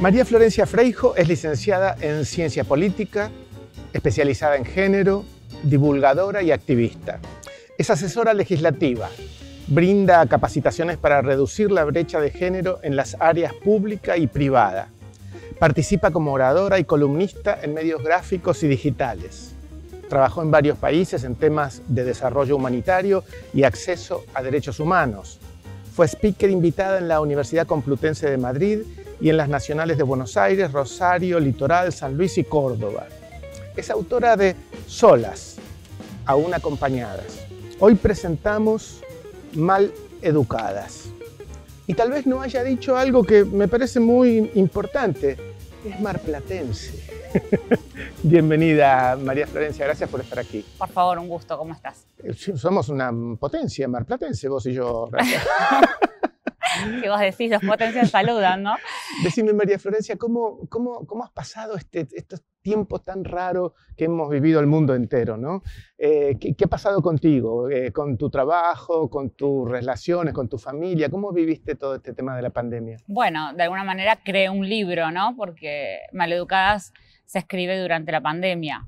María Florencia Freijo es licenciada en Ciencia Política, especializada en género, divulgadora y activista. Es asesora legislativa, brinda capacitaciones para reducir la brecha de género en las áreas pública y privada. Participa como oradora y columnista en medios gráficos y digitales. Trabajó en varios países en temas de desarrollo humanitario y acceso a derechos humanos. Fue speaker invitada en la Universidad Complutense de Madrid y en las nacionales de Buenos Aires, Rosario, Litoral, San Luis y Córdoba. Es autora de Solas, aún acompañadas. Hoy presentamos Mal Educadas. Y tal vez no haya dicho algo que me parece muy importante. Es marplatense. Bienvenida, María Florencia. Gracias por estar aquí. Por favor, un gusto. ¿Cómo estás? Somos una potencia marplatense, vos y yo. Si vos decís, los potencias saludan, ¿no? Decime, María Florencia, ¿cómo has pasado estos tiempos tan raros que hemos vivido el mundo entero, ¿no? ¿Qué ha pasado contigo, con tu trabajo, con tus relaciones, con tu familia? ¿Cómo viviste todo este tema de la pandemia? Bueno, de alguna manera creé un libro, ¿no? Porque Maleducadas se escribe durante la pandemia.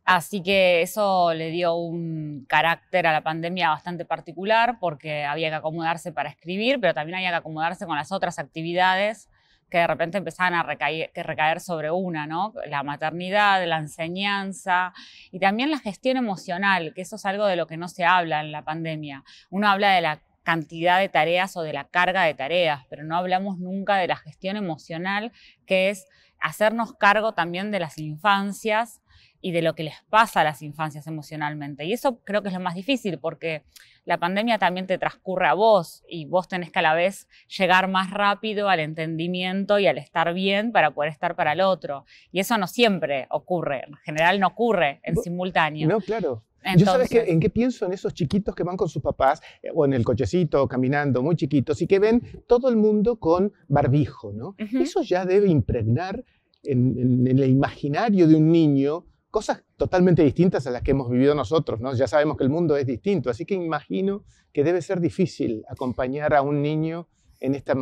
Así que eso le dio un carácter a la pandemia bastante particular porque había que acomodarse para escribir, pero también había que acomodarse con las otras actividades que de repente empezaban a recaer sobre una, ¿no? La maternidad, la enseñanza y también la gestión emocional, que eso es algo de lo que no se habla en la pandemia. Uno habla de la cantidad de tareas o de la carga de tareas, pero no hablamos nunca de la gestión emocional, que es hacernos cargo también de las infancias y de lo que les pasa a las infancias emocionalmente. Y eso creo que es lo más difícil porque la pandemia también te transcurre a vos y vos tenés que a la vez llegar más rápido al entendimiento y al estar bien para poder estar para el otro. Y eso no siempre ocurre, en general no ocurre en simultáneo. No, claro. Entonces, yo sabes en qué pienso en esos chiquitos que van con sus papás o en el cochecito caminando muy chiquitos y que ven todo el mundo con barbijo, ¿no? Eso ya debe impregnar en el imaginario de un niño cosas totalmente distintas a las que hemos vivido nosotros, ¿no? Ya sabemos que el mundo es distinto, así que imagino que debe ser difícil acompañar a un niño en este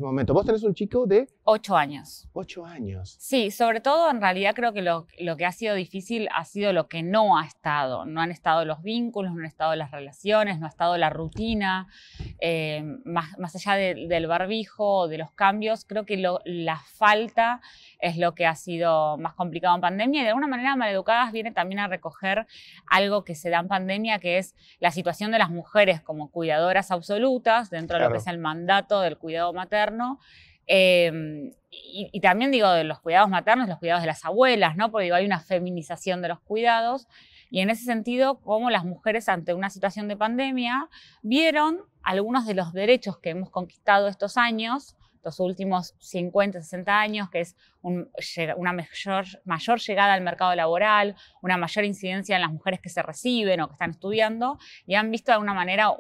momento. Vos tenés un chico de 8 años. 8 años. Sí, sobre todo en realidad creo que lo que ha sido difícil ha sido lo que no ha estado. No han estado los vínculos, no han estado las relaciones, no ha estado la rutina. Más allá del barbijo, de los cambios, creo que la falta es lo que ha sido más complicado en pandemia y de alguna manera Maleducadas viene también a recoger algo que se da en pandemia, que es la situación de las mujeres como cuidadoras absolutas dentro de lo que es el mandato del cuidado materno. Y también digo de los cuidados maternos, los cuidados de las abuelas, ¿no? Porque digo, hay una feminización de los cuidados y en ese sentido, como las mujeres ante una situación de pandemia vieron algunos de los derechos que hemos conquistado estos años, los últimos 50, 60 años, que es una mayor llegada al mercado laboral, una mayor incidencia en las mujeres que se reciben o que están estudiando, y han visto de alguna manera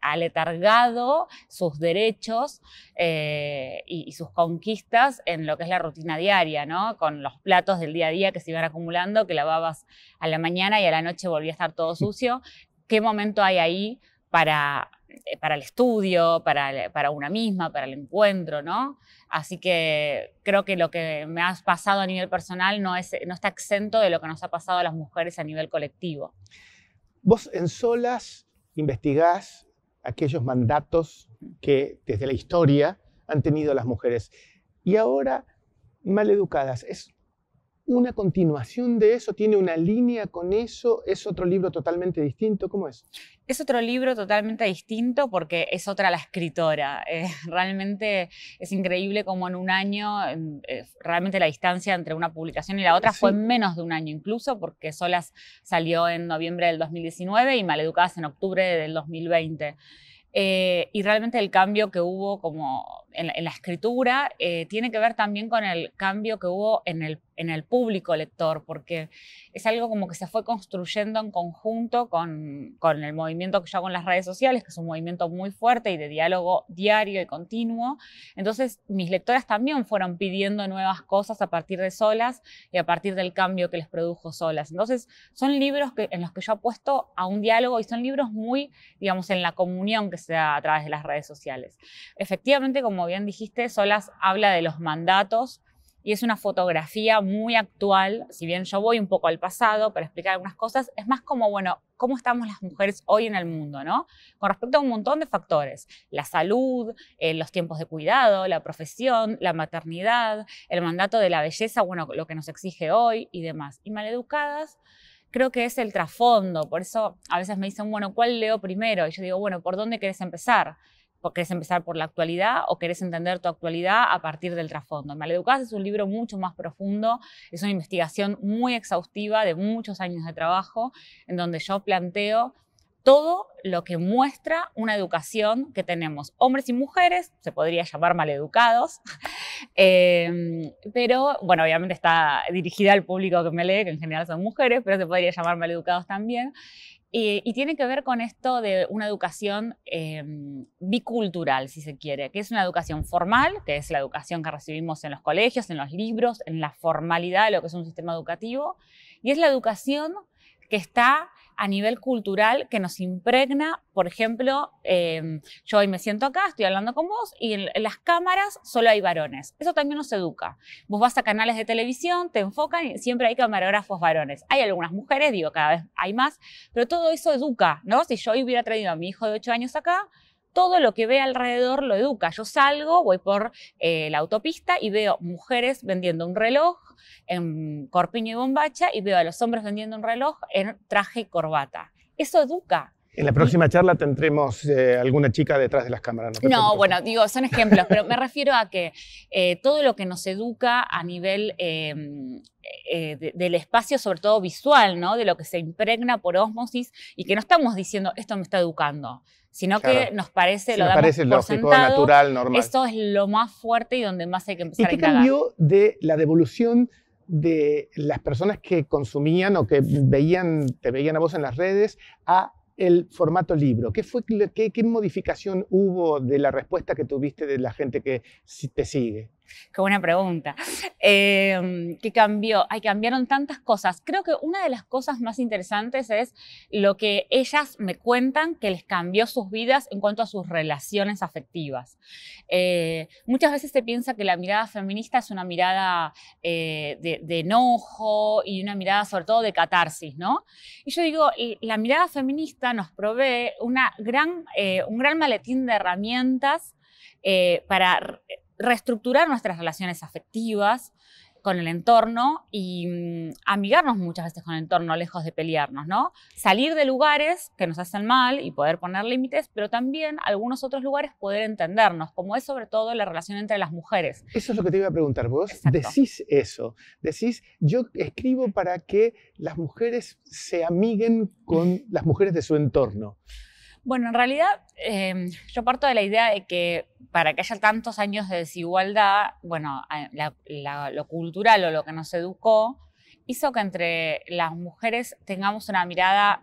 aletargado sus derechos y sus conquistas en lo que es la rutina diaria, ¿no? Con los platos del día a día que se iban acumulando, que lavabas a la mañana y a la noche volvía a estar todo sucio. ¿Qué momento hay ahí para el estudio, para una misma, para el encuentro, ¿no? Así que creo que lo que me ha pasado a nivel personal no está exento de lo que nos ha pasado a las mujeres a nivel colectivo. Vos en Solas investigás aquellos mandatos que desde la historia han tenido las mujeres. Y ahora, Maleducadas, ¿es una continuación de eso? ¿Tiene una línea con eso? ¿Es otro libro totalmente distinto? ¿Cómo es? Es otro libro totalmente distinto porque es otra la escritora. Realmente es increíble cómo en un año, realmente la distancia entre una publicación y la otra fue menos de un año incluso, porque Solas salió en noviembre del 2019 y Maleducadas en octubre del 2020. Y realmente el cambio que hubo como en la escritura tiene que ver también con el cambio que hubo en el público lector, porque es algo como que se fue construyendo en conjunto con el movimiento que yo hago en las redes sociales, que es un movimiento muy fuerte y de diálogo diario y continuo. Entonces mis lectoras también fueron pidiendo nuevas cosas a partir de Solas y a partir del cambio que les produjo Solas. Entonces son libros en los que yo apuesto a un diálogo y son libros muy, digamos, en la comunión que se da a través de las redes sociales. Efectivamente, como como bien dijiste, Solas habla de los mandatos y es una fotografía muy actual. Si bien yo voy un poco al pasado para explicar algunas cosas, es más como, bueno, cómo estamos las mujeres hoy en el mundo, ¿no? Con respecto a un montón de factores. La salud, los tiempos de cuidado, la profesión, la maternidad, el mandato de la belleza, bueno, lo que nos exige hoy y demás. Y Maleducadas creo que es el trasfondo. Por eso a veces me dicen, bueno, ¿cuál leo primero? Y yo digo, bueno, ¿por dónde querés empezar? ¿Querés empezar por la actualidad o querés entender tu actualidad a partir del trasfondo? Maleducadas es un libro mucho más profundo, es una investigación muy exhaustiva de muchos años de trabajo, en donde yo planteo todo lo que muestra una educación que tenemos hombres y mujeres, se podría llamar maleducados, pero bueno, obviamente está dirigida al público que me lee, que en general son mujeres, pero se podría llamar maleducados también. Y tiene que ver con esto de una educación bicultural, si se quiere, que es una educación formal, que es la educación que recibimos en los colegios, en los libros, en la formalidad de lo que es un sistema educativo, y es la educación que está a nivel cultural, que nos impregna. Por ejemplo, yo hoy me siento acá, estoy hablando con vos y en las cámaras solo hay varones. Eso también nos educa. Vos vas a canales de televisión, te enfocan y siempre hay camarógrafos varones. Hay algunas mujeres, digo, cada vez hay más, pero todo eso educa, ¿no? Si yo hoy hubiera traído a mi hijo de 8 años acá, todo lo que ve alrededor lo educa. Yo salgo, voy por la autopista y veo mujeres vendiendo un reloj en corpiño y bombacha y veo a los hombres vendiendo un reloj en traje y corbata. Eso educa. En la próxima charla tendremos alguna chica detrás de las cámaras. No, bueno, digo, son ejemplos, pero me refiero a que todo lo que nos educa a nivel del espacio, sobre todo visual, ¿no? De lo que se impregna por ósmosis y que no estamos diciendo esto me está educando, sino que nos parece, lo damos por lógico, sentado, natural, normal. Esto es lo más fuerte y donde más hay que empezar a indagar. ¿Y qué cambió de la devolución de las personas que consumían o que te veían a vos en las redes a el formato libro? ¿Qué modificación hubo de la respuesta que tuviste de la gente que te sigue? Qué buena pregunta. ¿Qué cambió? Cambiaron tantas cosas. Creo que una de las cosas más interesantes es lo que ellas me cuentan que les cambió sus vidas en cuanto a sus relaciones afectivas. Muchas veces se piensa que la mirada feminista es una mirada de enojo y una mirada sobre todo de catarsis, ¿no? Y yo digo, la mirada feminista nos provee un gran maletín de herramientas para reestructurar nuestras relaciones afectivas con el entorno y amigarnos muchas veces con el entorno, lejos de pelearnos, ¿no? Salir de lugares que nos hacen mal y poder poner límites, pero también algunos otros lugares poder entendernos, como es sobre todo la relación entre las mujeres. Eso es lo que te iba a preguntar. Vos Exacto. decís eso, decís, yo escribo para que las mujeres se amiguen con las mujeres de su entorno. Bueno, en realidad yo parto de la idea de que para que haya tantos años de desigualdad, bueno, lo cultural o lo que nos educó hizo que entre las mujeres tengamos una mirada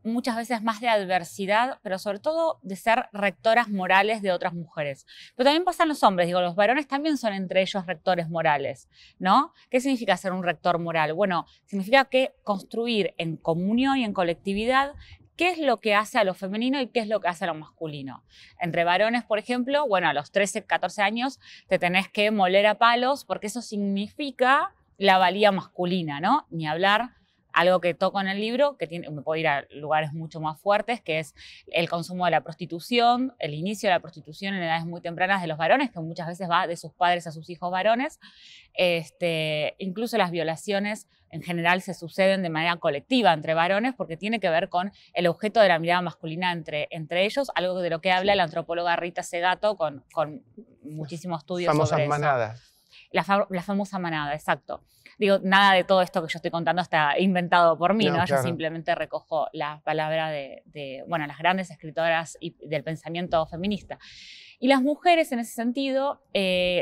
muchas veces más de adversidad, pero sobre todo de ser rectoras morales de otras mujeres. Pero también pasan los hombres, digo, los varones también son entre ellos rectores morales, ¿no? ¿Qué significa ser un rector moral? Bueno, significa que construir en comunión y en colectividad qué es lo que hace a lo femenino y qué es lo que hace a lo masculino. Entre varones, por ejemplo, bueno, a los 13, 14 años te tenés que moler a palos porque eso significa la valía masculina, ¿no? Ni hablar, algo que toco en el libro, que me puedo ir a lugares mucho más fuertes, que es el consumo de la prostitución, el inicio de la prostitución en edades muy tempranas de los varones, que muchas veces va de sus padres a sus hijos varones. Incluso las violaciones en general se suceden de manera colectiva entre varones porque tiene que ver con el objeto de la mirada masculina entre ellos, algo de lo que habla la antropóloga Rita Segato con muchísimos estudios sobre eso. Manadas. La famosa manada, exacto. Digo, nada de todo esto que yo estoy contando está inventado por mí, ¿no? Claro. Yo simplemente recojo la palabra de las grandes escritoras del pensamiento feminista. Y las mujeres, en ese sentido,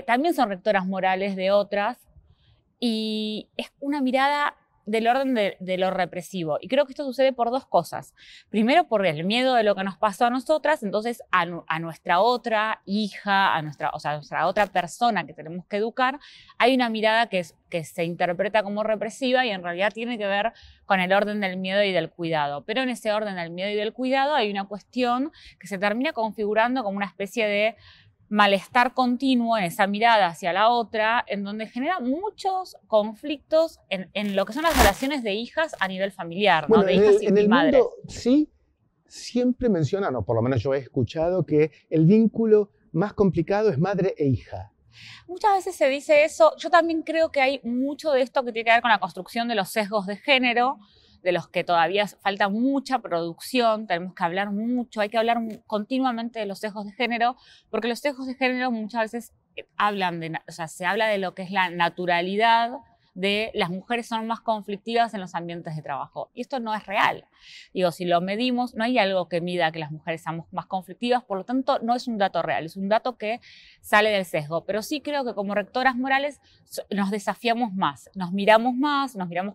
también son rectoras morales de otras y es una mirada del orden de lo represivo. Y creo que esto sucede por dos cosas. Primero, por el miedo de lo que nos pasó a nosotras, entonces a nuestra otra hija, a nuestra otra persona que tenemos que educar, hay una mirada que se interpreta como represiva y en realidad tiene que ver con el orden del miedo y del cuidado. Pero en ese orden del miedo y del cuidado hay una cuestión que se termina configurando como una especie de malestar continuo en esa mirada hacia la otra, en donde genera muchos conflictos en lo que son las relaciones de hijas a nivel familiar, ¿no? Bueno, De hijas en y el madres. mundo sí, siempre mencionan, o por lo menos yo he escuchado, que el vínculo más complicado es madre e hija. Muchas veces se dice eso. Yo también creo que hay mucho de esto que tiene que ver con la construcción de los sesgos de género, de los que todavía falta mucha producción, tenemos que hablar mucho, hay que hablar continuamente de los sesgos de género, porque los sesgos de género muchas veces hablan de, o sea, se habla de lo que es la naturalidad de las mujeres son más conflictivas en los ambientes de trabajo. Y esto no es real. Digo, si lo medimos, no hay algo que mida que las mujeres seamos más conflictivas, por lo tanto, no es un dato real, es un dato que sale del sesgo. Pero sí creo que como rectoras morales nos desafiamos más, nos miramos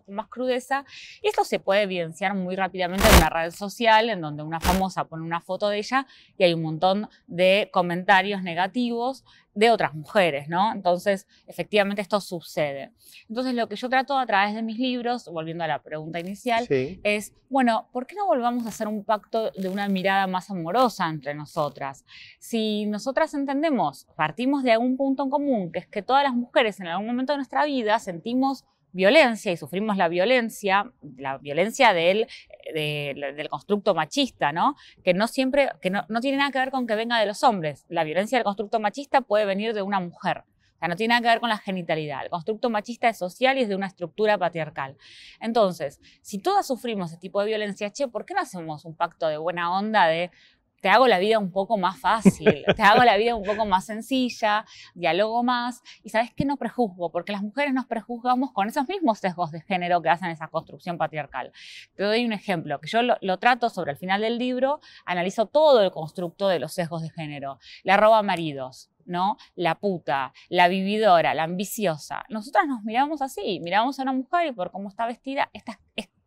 con más crudeza, y esto se puede evidenciar muy rápidamente en una red social, en donde una famosa pone una foto de ella y hay un montón de comentarios negativos de otras mujeres, ¿no? Entonces, efectivamente, esto sucede. Entonces, lo que yo trato a través de mis libros, volviendo a la pregunta inicial, Sí. es, bueno, ¿por qué no volvamos a hacer un pacto de una mirada más amorosa entre nosotras? Si nosotras entendemos, partimos de algún punto en común, que es que todas las mujeres en algún momento de nuestra vida sentimos violencia y sufrimos la violencia del constructo machista, ¿no? Que no siempre, que no tiene nada que ver con que venga de los hombres. La violencia del constructo machista puede venir de una mujer. O sea, no tiene nada que ver con la genitalidad. El constructo machista es social y es de una estructura patriarcal. Entonces, si todas sufrimos ese tipo de violencia, ¿por qué no hacemos un pacto de buena onda de te hago la vida un poco más fácil, te hago la vida un poco más sencilla, dialogo más, y sabes que no prejuzgo, porque las mujeres nos prejuzgamos con esos mismos sesgos de género que hacen esa construcción patriarcal. Te doy un ejemplo, que yo lo trato sobre el final del libro, analizo todo el constructo de los sesgos de género. La roba maridos, ¿no? La puta, la vividora, la ambiciosa. Nosotras nos miramos así, miramos a una mujer y por cómo está vestida,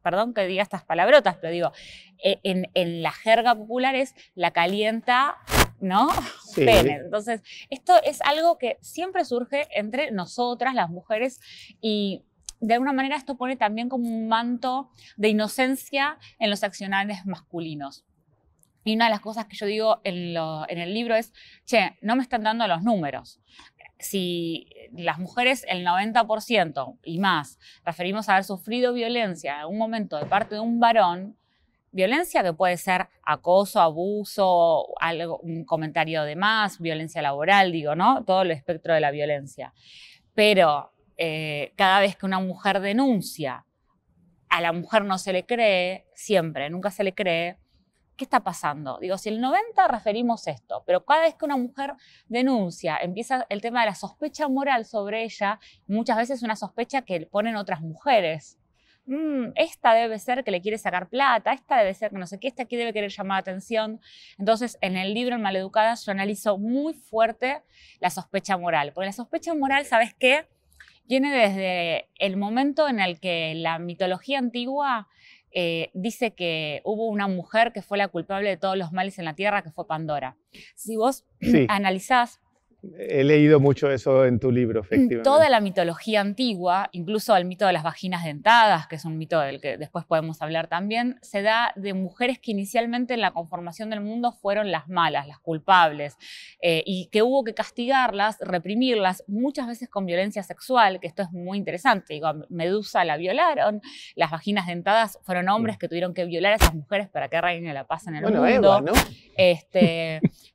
perdón que diga estas palabrotas, pero digo, en la jerga popular es la calienta, ¿no? Sí. Pene. Entonces, esto es algo que siempre surge entre nosotras, las mujeres, y de alguna manera esto pone también como un manto de inocencia en los accionarios masculinos. Y una de las cosas que yo digo en el libro es, no me están dando los números. Si las mujeres, el 90% y más, referimos a haber sufrido violencia en algún momento de parte de un varón, violencia que puede ser acoso, abuso, un comentario de más, violencia laboral, digo, ¿no? Todo el espectro de la violencia. Pero cada vez que una mujer denuncia, a la mujer no se le cree, siempre, nunca se le cree. ¿Qué está pasando? Digo, si el 90 referimos esto, pero cada vez que una mujer denuncia, empieza el tema de la sospecha moral sobre ella, muchas veces una sospecha que ponen otras mujeres. Esta debe ser que le quiere sacar plata, esta debe ser que no sé qué, esta aquí debe querer llamar atención. Entonces, en el libro En Maleducadas yo analizo muy fuerte la sospecha moral, porque la sospecha moral, ¿sabes qué? Viene desde el momento en el que la mitología antigua dice que hubo una mujer que fue la culpable de todos los males en la tierra, que fue Pandora. Si vos analizás, he leído mucho eso en tu libro, efectivamente. Toda la mitología antigua, incluso el mito de las vaginas dentadas, que es un mito del que después podemos hablar también, se da de mujeres que inicialmente en la conformación del mundo fueron las malas, las culpables, y que hubo que castigarlas, reprimirlas, muchas veces con violencia sexual, que esto es muy interesante. Digo, a Medusa la violaron, las vaginas dentadas fueron hombres que tuvieron que violar a esas mujeres para que reine la paz en el mundo. Eva, ¿no?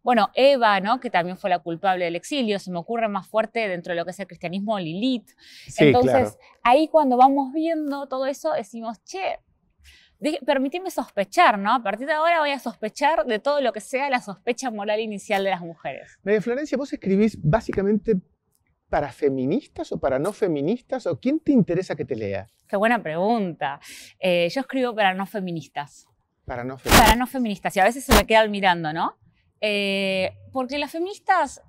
Bueno, Eva, ¿no? Que también fue la culpable del exilio, se me ocurre más fuerte dentro de lo que es el cristianismo, Lilith. Sí, entonces, claro. ahí cuando vamos viendo todo eso, decimos, permitime sospechar, ¿no? A partir de ahora voy a sospechar de todo lo que sea la sospecha moral inicial de las mujeres. María Florencia, ¿vos escribís básicamente para feministas o para no feministas? ¿O quién te interesa que te lea? Qué buena pregunta. Yo escribo para no feministas. Para no feministas. Para no feministas. Y a veces se me quedan mirando, ¿no? Porque las feministas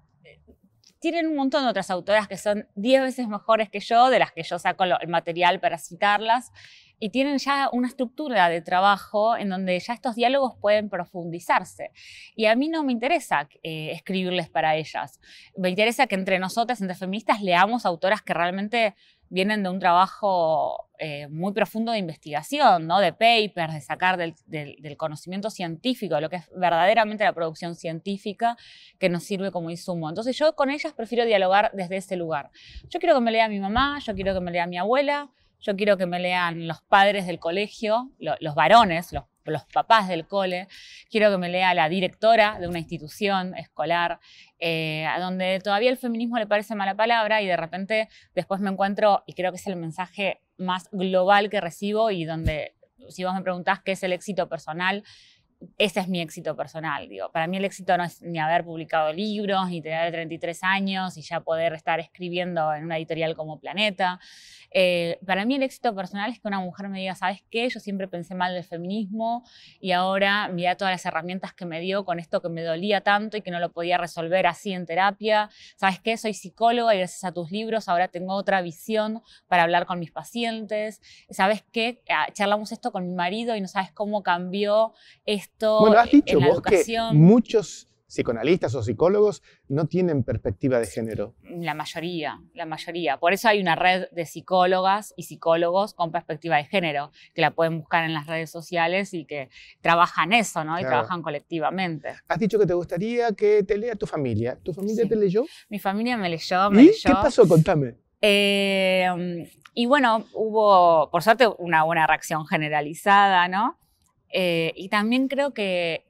tienen un montón de otras autoras que son 10 veces mejores que yo, de las que yo saco el material para citarlas, y tienen ya una estructura de trabajo en donde ya estos diálogos pueden profundizarse. Y a mí no me interesa escribirles para ellas. Me interesa que entre nosotras, entre feministas, leamos autoras que realmente vienen de un trabajo muy profundo de investigación, ¿no? De papers, de sacar del conocimiento científico, de lo que es verdaderamente la producción científica que nos sirve como insumo. Entonces yo con ellas prefiero dialogar desde ese lugar. Yo quiero que me lea mi mamá, yo quiero que me lea mi abuela, yo quiero que me lean los padres del colegio, los varones, los papás del cole. Quiero que me lea la directora de una institución escolar, a donde todavía el feminismo le parece mala palabra y de repente después me encuentro, y creo que es el mensaje más global que recibo y donde, si vos me preguntás qué es el éxito personal, ese es mi éxito personal. Digo, para mí el éxito no es ni haber publicado libros, ni tener 33 años y ya poder estar escribiendo en una editorial como Planeta. Para mí el éxito personal es que una mujer me diga, ¿sabes qué? Yo siempre pensé mal del feminismo y ahora mira todas las herramientas que me dio con esto que me dolía tanto y que no lo podía resolver así en terapia. ¿Sabes qué? Soy psicóloga y gracias a tus libros ahora tengo otra visión para hablar con mis pacientes. ¿Sabes qué? Charlamos esto con mi marido y no sabes cómo cambió esto Bueno, has dicho en la vos educación. que muchos psicoanalistas o psicólogos no tienen perspectiva de género. La mayoría. Por eso hay una red de psicólogas y psicólogos con perspectiva de género, que la pueden buscar en las redes sociales y que trabajan eso, ¿no? Y Claro. trabajan colectivamente. Has dicho que te gustaría que te lea tu familia. ¿Tu familia Sí. te leyó? Mi familia me leyó, ¿Y qué pasó? Contame. Y bueno, hubo, por suerte, una buena reacción generalizada, ¿no? Y también creo que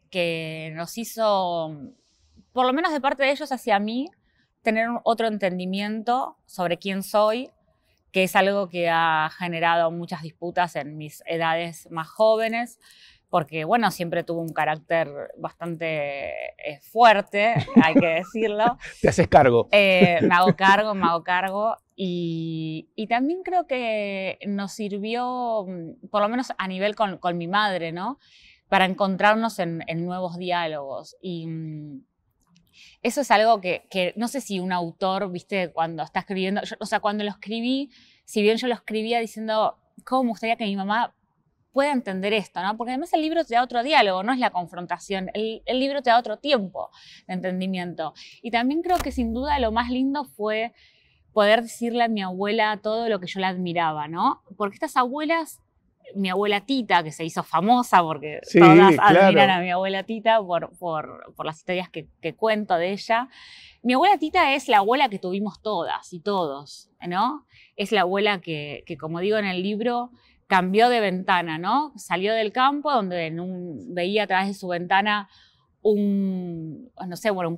nos hizo, por lo menos de parte de ellos hacia mí, tener otro entendimiento sobre quién soy, que es algo que ha generado muchas disputas en mis edades más jóvenes, porque, bueno, siempre tuve un carácter bastante fuerte, hay que decirlo. Te haces cargo. Me hago cargo. Y también creo que nos sirvió, por lo menos a nivel con mi madre, ¿no? Para encontrarnos en nuevos diálogos. Y eso es algo que no sé si un autor, viste, cuando está escribiendo, o sea, cuando lo escribí, si bien yo lo escribía diciendo, ¿cómo me gustaría que mi mamá pueda entender esto, ¿no? Porque además el libro te da otro diálogo, no es la confrontación, el libro te da otro tiempo de entendimiento. Y también creo que sin duda lo más lindo fue poder decirle a mi abuela todo lo que yo la admiraba, ¿no? Porque estas abuelas, mi abuela Tita, que se hizo famosa porque Sí, todas claro. admiran a mi abuela Tita por las historias que cuento de ella. Mi abuela Tita es la abuela que tuvimos todas y todos, ¿no? Es la abuela que como digo en el libro, cambió de ventana, ¿no? Salió del campo donde veía a través de su ventana un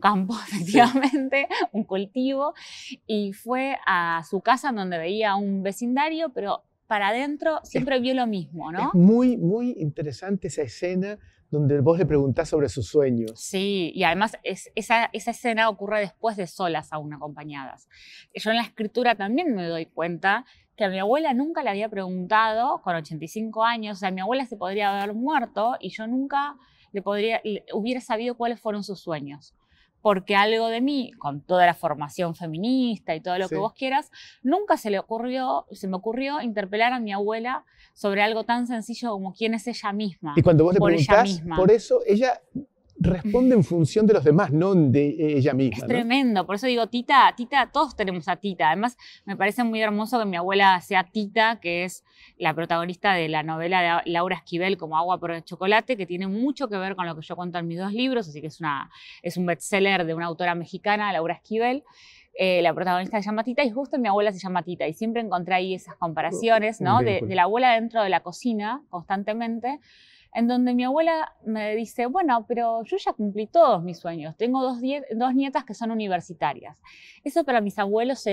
campo, efectivamente, sí, un cultivo, y fue a su casa donde veía un vecindario, pero para adentro siempre vio lo mismo, ¿no? Es muy, muy interesante esa escena donde vos le preguntás sobre sus sueños. Sí, y además esa escena ocurre después de solas aún acompañadas. Yo en la escritura también me doy cuenta que a mi abuela nunca le había preguntado, con 85 años, o sea, mi abuela se podría haber muerto y yo nunca hubiera sabido cuáles fueron sus sueños. Porque algo de mí, con toda la formación feminista y todo lo que vos quieras, nunca se me ocurrió interpelar a mi abuela sobre algo tan sencillo como quién es ella misma. Y cuando vos le preguntás por eso, ella responde en función de los demás, no de ella misma. Es tremendo, por eso digo Tita, todos tenemos a Tita. Además, me parece muy hermoso que mi abuela sea Tita, que es la protagonista de la novela de Laura Esquivel, como Agua por el Chocolate, que tiene mucho que ver con lo que yo cuento en mis dos libros, así que es un bestseller de una autora mexicana, Laura Esquivel. La protagonista se llama Tita y justo mi abuela se llama Tita. Y siempre encontré ahí esas comparaciones, ¿no? De la abuela dentro de la cocina, constantemente, en donde mi abuela me dice, bueno, pero yo ya cumplí todos mis sueños, tengo dos nietas que son universitarias. Eso para mis abuelos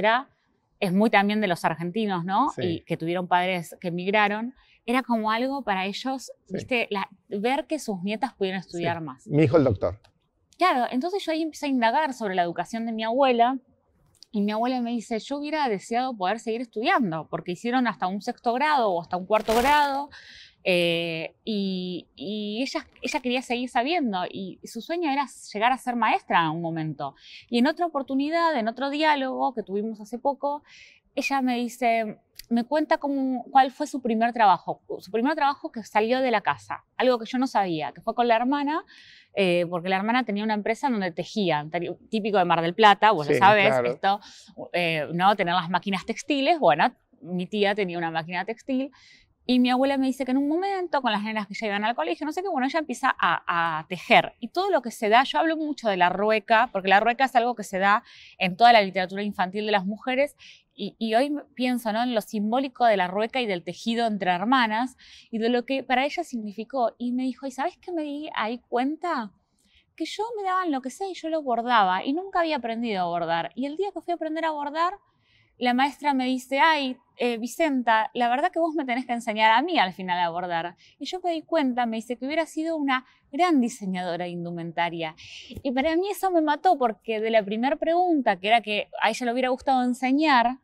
es muy también de los argentinos, ¿no? Sí. Y que tuvieron padres que emigraron, era como algo para ellos, ¿viste? Ver que sus nietas pudieran estudiar más. Mi hijo el doctor. Claro, entonces yo ahí empecé a indagar sobre la educación de mi abuela, y mi abuela me dice, yo hubiera deseado poder seguir estudiando, porque hicieron hasta un 6º grado o hasta un 4º grado, y ella quería seguir sabiendo, y su sueño era llegar a ser maestra en un momento. Y en otra oportunidad, en otro diálogo que tuvimos hace poco, ella me cuenta cuál fue su primer trabajo que salió de la casa, algo que yo no sabía, que fue con la hermana, porque la hermana tenía una empresa donde tejían, típico de Mar del Plata, vos lo sabés, claro. Esto, ¿no? Tener las máquinas textiles, bueno, mi tía tenía una máquina textil. Y mi abuela me dice que en un momento, con las nenas que ya iban al colegio, no sé qué, bueno, ella empieza a tejer. Y todo lo que se da, yo hablo mucho de la rueca, porque la rueca es algo que se da en toda la literatura infantil de las mujeres. Y hoy pienso, ¿no?, en lo simbólico de la rueca y del tejido entre hermanas y de lo que para ella significó. Y me dijo, ¿y sabes qué me di ahí cuenta? Que yo me daban lo que sea y yo lo bordaba. Y nunca había aprendido a bordar. Y el día que fui a aprender a bordar, la maestra me dice, ay, Vicenta, la verdad que vos me tenés que enseñar a mí al final a bordar. Y yo me di cuenta, me dice, que hubiera sido una gran diseñadora de indumentaria. Y para mí eso me mató, porque de la primera pregunta, que era que a ella le hubiera gustado enseñar,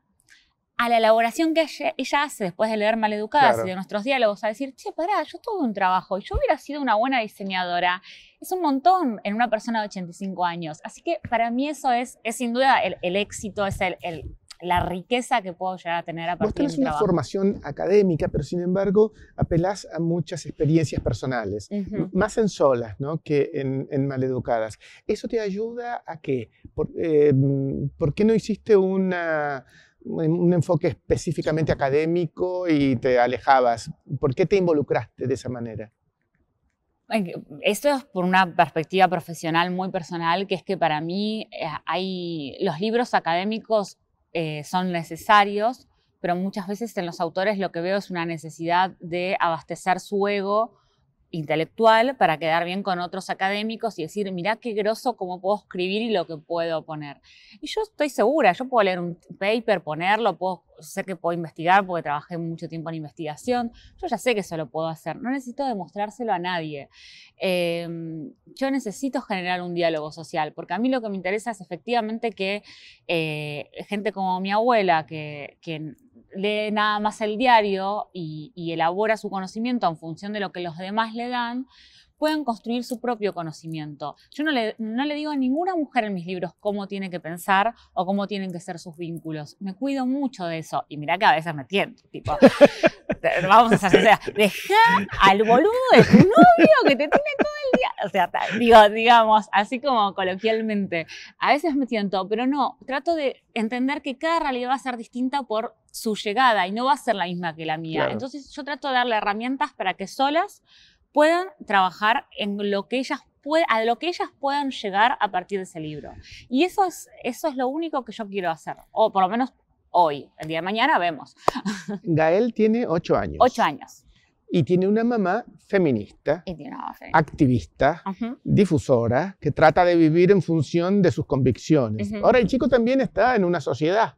a la elaboración que ella hace después de leer Maleducadas y de nuestros diálogos, a decir, che, pará, yo tuve un trabajo y yo hubiera sido una buena diseñadora. Es un montón en una persona de 85 años. Así que para mí eso es sin duda el éxito, es la riqueza que puedo llegar a tener a partir de mi trabajo. Vos tenés una formación académica, pero sin embargo apelás a muchas experiencias personales, más en Solas, ¿no?, que en Maleducadas. ¿Eso te ayuda a qué? ¿Por qué no hiciste un enfoque específicamente académico y te alejabas? ¿Por qué te involucraste de esa manera? Esto es por una perspectiva profesional muy personal, que es que para mí los libros académicos son necesarios, pero muchas veces en los autores lo que veo es una necesidad de abastecer su ego intelectual para quedar bien con otros académicos y decir, mirá qué groso cómo puedo escribir y lo que puedo poner. Y yo estoy segura, yo puedo leer un paper, ponerlo, sé que puedo investigar porque trabajé mucho tiempo en investigación, yo ya sé que eso lo puedo hacer, no necesito demostrárselo a nadie. Yo necesito generar un diálogo social, porque a mí lo que me interesa es efectivamente que gente como mi abuela, que lee nada más el diario y elabora su conocimiento en función de lo que los demás le dan, puedan construir su propio conocimiento. Yo no le digo a ninguna mujer en mis libros cómo tiene que pensar o cómo tienen que ser sus vínculos. Me cuido mucho de eso. Y mirá que a veces me tiento, tipo, vamos a hacer, o sea, dejá al boludo de tu novio que te tiene todo el día. O sea, digamos, así como coloquialmente. A veces me tiento, pero no, trato de entender que cada realidad va a ser distinta por su llegada y no va a ser la misma que la mía. Claro. Entonces yo trato de darle herramientas para que solas puedan trabajar en lo que a lo que ellas puedan llegar a partir de ese libro. Y eso es lo único que yo quiero hacer, o por lo menos hoy. El día de mañana vemos. Gael tiene 8 años. 8 años. Y tiene una mamá feminista, activista, difusora, que trata de vivir en función de sus convicciones. Ahora el chico también está en una sociedad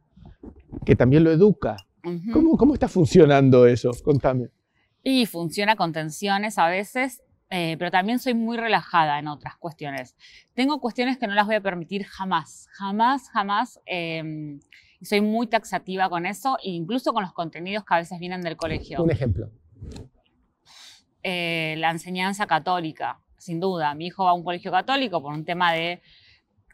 que también lo educa. ¿Cómo está funcionando eso? Contame. Y funciona con tensiones a veces, pero también soy muy relajada en otras cuestiones. Tengo cuestiones que no las voy a permitir jamás, jamás, jamás. Y soy muy taxativa con eso, e incluso con los contenidos que a veces vienen del colegio. Un ejemplo. La enseñanza católica, sin duda. Mi hijo va a un colegio católico por un tema de...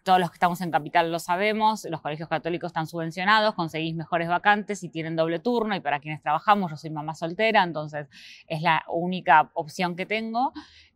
Todos los que estamos en Capital lo sabemos, los colegios católicos están subvencionados, conseguís mejores vacantes y tienen doble turno, y para quienes trabajamos, yo soy mamá soltera, entonces es la única opción que tengo.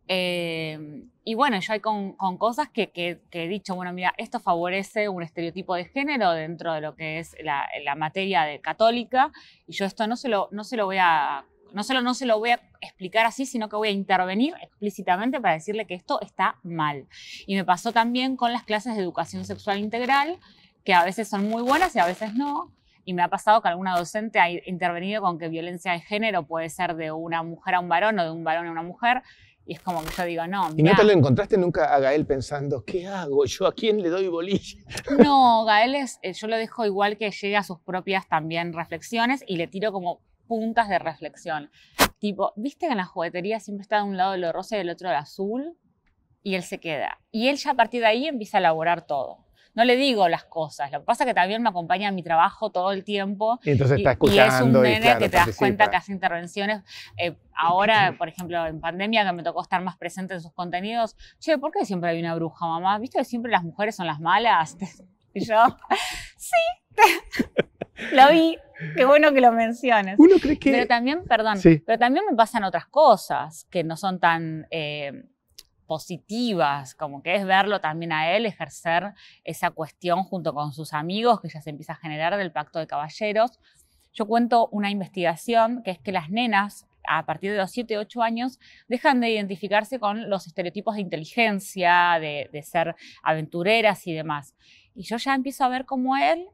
Y bueno, yo hay con cosas que he dicho, bueno, mira, esto favorece un estereotipo de género dentro de lo que es la materia de católica, y yo esto no se lo voy a... No se lo voy a explicar así, sino que voy a intervenir explícitamente para decirle que esto está mal. Y me pasó también con las clases de educación sexual integral, que a veces son muy buenas y a veces no. Y me ha pasado que alguna docente ha intervenido con que violencia de género puede ser de una mujer a un varón o de un varón a una mujer. Y es como que yo digo, no, mirá. ¿Y no te lo encontraste nunca a Gael pensando, ¿qué hago? ¿Yo a quién le doy bolilla? No, Gael yo lo dejo igual, que llegue a sus propias también reflexiones y le tiro como puntas de reflexión. Tipo, ¿viste que en la juguetería siempre está de un lado lo rosa y del otro el azul? Y él se queda. Y él ya a partir de ahí empieza a elaborar todo. No le digo las cosas. Lo que pasa es que también me acompaña en mi trabajo todo el tiempo. Y entonces está escuchando. Y es un nene que te das cuenta que hace intervenciones. Ahora, por ejemplo, en pandemia, que me tocó estar más presente en sus contenidos. Che, ¿por qué siempre hay una bruja, mamá? ¿Viste que siempre las mujeres son las malas? Y yo, sí. Lo vi, qué bueno que lo menciones. Uno cree que... Pero también, perdón, sí. pero también me pasan otras cosas que no son tan positivas, como que es verlo también a él ejercer esa cuestión junto con sus amigos, que ya se empieza a generar del pacto de caballeros. yo cuento una investigación que es que las nenas, a partir de los 7, 8 años, dejan de identificarse con los estereotipos de inteligencia, de ser aventureras y demás. Y yo ya empiezo a ver cómo él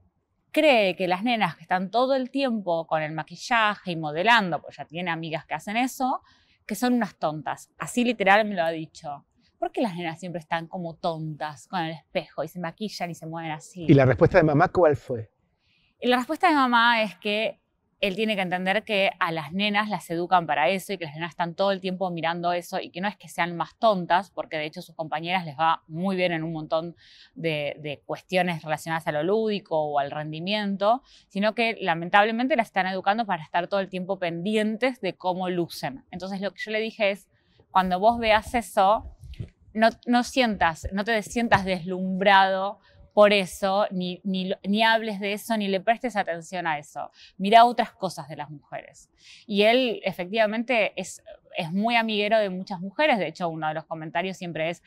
cree que las nenas que están todo el tiempo con el maquillaje y modelando, pues ya tiene amigas que hacen eso, que son unas tontas. Así literal me lo ha dicho. ¿Por qué las nenas siempre están como tontas con el espejo y se maquillan y se mueven así? ¿Y la respuesta de mamá cuál fue? Y la respuesta de mamá es que él tiene que entender que a las nenas las educan para eso y que las nenas están todo el tiempo mirando eso y que no es que sean más tontas, porque de hecho a sus compañeras les va muy bien en un montón de cuestiones relacionadas a lo lúdico o al rendimiento, sino que lamentablemente las están educando para estar todo el tiempo pendientes de cómo lucen. Entonces lo que yo le dije es, cuando vos veas eso, no te sientas deslumbrado por eso, ni hables de eso, ni le prestes atención a eso. Mira otras cosas de las mujeres. Y él efectivamente es muy amiguero de muchas mujeres. De hecho, uno de los comentarios siempre es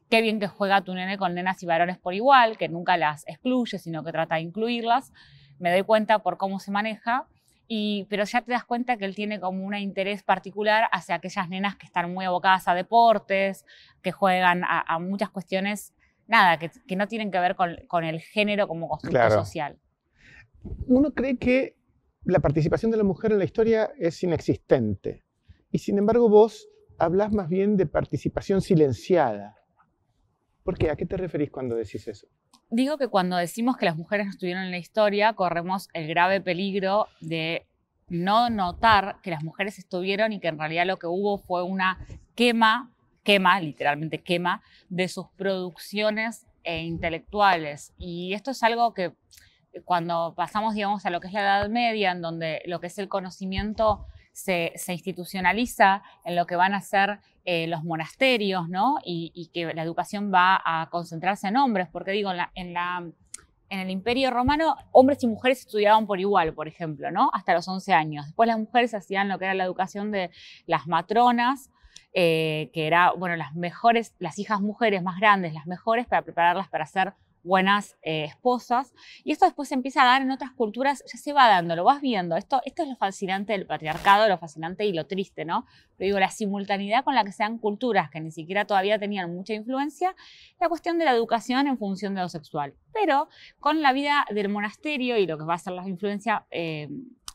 qué bien que juega tu nene con nenas y varones por igual, que nunca las excluye, sino que trata de incluirlas. Me doy cuenta por cómo se maneja. Pero ya te das cuenta que él tiene como un interés particular hacia aquellas nenas que están muy abocadas a deportes, que juegan a muchas cuestiones que no tienen que ver con el género como constructo social. Uno cree que la participación de la mujer en la historia es inexistente. Y sin embargo vos hablás más bien de participación silenciada. ¿Por qué? ¿A qué te referís cuando decís eso? Digo que cuando decimos que las mujeres no estuvieron en la historia, corremos el grave peligro de no notar que las mujeres estuvieron y que en realidad lo que hubo fue una literalmente quema, de sus producciones intelectuales. Y esto es algo que cuando pasamos, digamos, a lo que es la Edad Media, en donde lo que es el conocimiento se institucionaliza en lo que van a ser los monasterios, ¿no? Y que la educación va a concentrarse en hombres, porque digo, en el Imperio Romano, hombres y mujeres estudiaban por igual, por ejemplo, ¿no? Hasta los 11 años. Después las mujeres hacían lo que era la educación de las matronas, que era, bueno, las hijas mujeres más grandes, las mejores, para prepararlas para ser buenas esposas. Y esto después se empieza a dar en otras culturas, ya se va dando, lo vas viendo. Esto es lo fascinante del patriarcado, lo fascinante y lo triste, ¿no? Pero digo, la simultaneidad con la que se dan culturas que ni siquiera todavía tenían mucha influencia, la cuestión de la educación en función de lo sexual. Pero con la vida del monasterio y lo que va a ser la influencia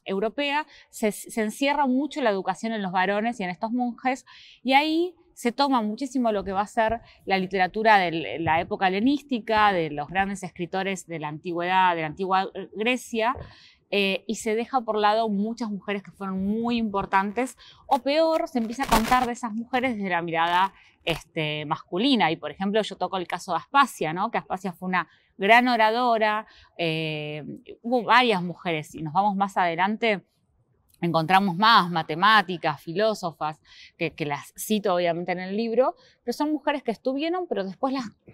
europea, se encierra mucho la educación en los varones y en estos monjes, y ahí se toma muchísimo lo que va a ser la literatura de la época helenística, de los grandes escritores de la antigüedad, de la antigua Grecia, y se deja por lado muchas mujeres que fueron muy importantes, o peor, se empieza a contar de esas mujeres desde la mirada masculina. Y por ejemplo, yo toco el caso de Aspasia, ¿no? Que Aspasia fue una gran oradora, hubo varias mujeres, y nos vamos más adelante, encontramos más matemáticas, filósofas, que las cito obviamente en el libro, pero son mujeres que estuvieron, pero después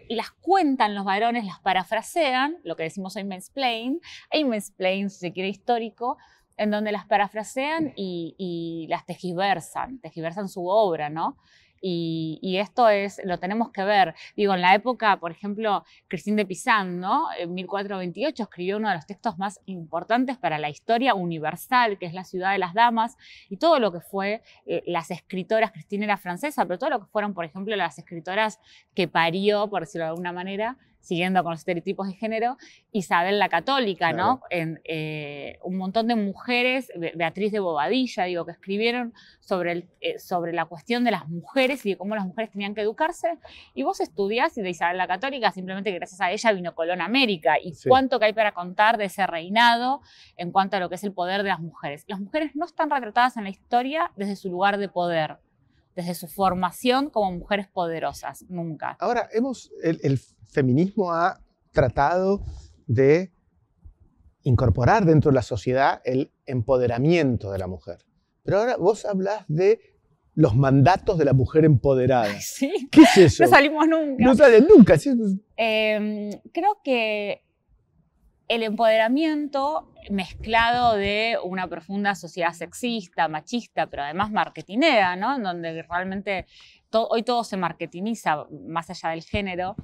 las cuentan los varones, las parafrasean, lo que decimos hoy mansplain, hay mansplain, si se quiere, histórico, en donde las parafrasean y las tergiversan su obra, ¿no? Y esto lo tenemos que ver. Digo, en la época, por ejemplo, Christine de Pizan, ¿no? En 1428 escribió uno de los textos más importantes para la historia universal, que es La ciudad de las damas, y todo lo que fue las escritoras, Christine era francesa, pero todo lo que fueron, por ejemplo, las escritoras que parió, por decirlo de alguna manera, siguiendo con los estereotipos de género, Isabel la Católica, ¿no? Un montón de mujeres, Beatriz de Bobadilla, digo, que escribieron sobre la cuestión de las mujeres y de cómo las mujeres tenían que educarse. Y vos estudiás, y de Isabel la Católica, simplemente gracias a ella vino Colón a América. Y sí, cuánto que hay para contar de ese reinado en cuanto a lo que es el poder de las mujeres. Las mujeres no están retratadas en la historia desde su lugar de poder, desde su formación como mujeres poderosas, nunca. Ahora, el feminismo ha tratado de incorporar dentro de la sociedad el empoderamiento de la mujer. Pero ahora vos hablás de los mandatos de la mujer empoderada. Ay, sí. ¿Qué es eso? No salimos nunca. No salen nunca. ¿Sí? Creo que el empoderamiento mezclado de una profunda sociedad sexista, machista, pero además marketinera, ¿no? En donde realmente hoy todo se marketiniza más allá del género,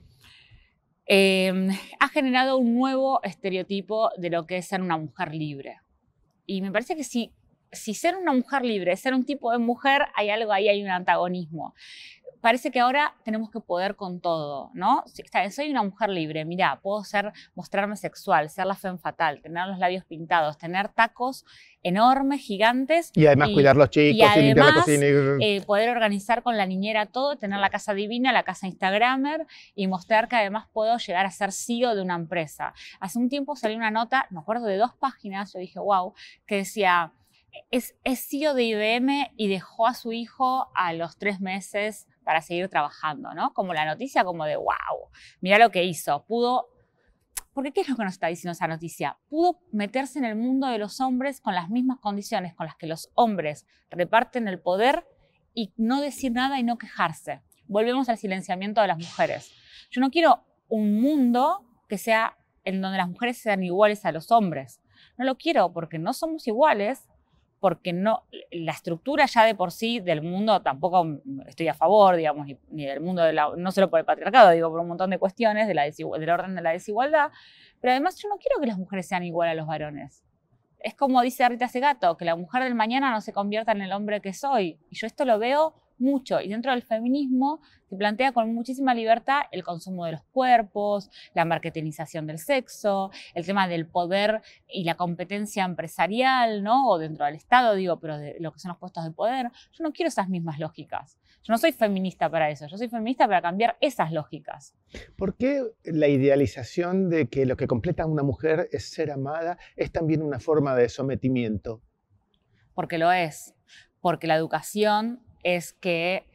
ha generado un nuevo estereotipo de lo que es ser una mujer libre. Y me parece que si ser una mujer libre es ser un tipo de mujer, hay algo ahí, hay un antagonismo. Parece que ahora tenemos que poder con todo, ¿no? Soy una mujer libre, mirá, puedo mostrarme sexual, ser la femme fatale, tener los labios pintados, tener tacos enormes, gigantes. Y además cuidar los chicos y limpiar la cocina. Poder organizar con la niñera todo, tener la casa divina, la casa Instagramer y mostrar que además puedo llegar a ser CEO de una empresa. Hace un tiempo salió una nota, me acuerdo de 2 páginas, yo dije, wow, que decía, es CEO de IBM y dejó a su hijo a los 3 meses para seguir trabajando, ¿no? Como la noticia como de, wow, mira lo que hizo, pudo... Porque ¿qué es lo que nos está diciendo esa noticia? Pudo meterse en el mundo de los hombres con las mismas condiciones con las que los hombres reparten el poder y no decir nada y no quejarse. Volvemos al silenciamiento de las mujeres. Yo no quiero un mundo que sea en donde las mujeres sean iguales a los hombres. No lo quiero porque no somos iguales, porque no, la estructura ya de por sí del mundo tampoco estoy a favor, digamos, ni del mundo, no solo por el patriarcado, digo, por un montón de cuestiones del orden de la desigualdad, pero además yo no quiero que las mujeres sean iguales a los varones. Es como dice Rita Segato, que la mujer del mañana no se convierta en el hombre que soy. Y yo esto lo veo mucho. Y dentro del feminismo se plantea con muchísima libertad el consumo de los cuerpos, la marketinización del sexo, el tema del poder y la competencia empresarial, ¿no? O dentro del Estado, digo, pero de lo que son los puestos de poder. Yo no quiero esas mismas lógicas. Yo no soy feminista para eso. Yo soy feminista para cambiar esas lógicas. ¿Por qué la idealización de que lo que completa a una mujer es ser amada es también una forma de sometimiento? Porque lo es. Porque la educación es que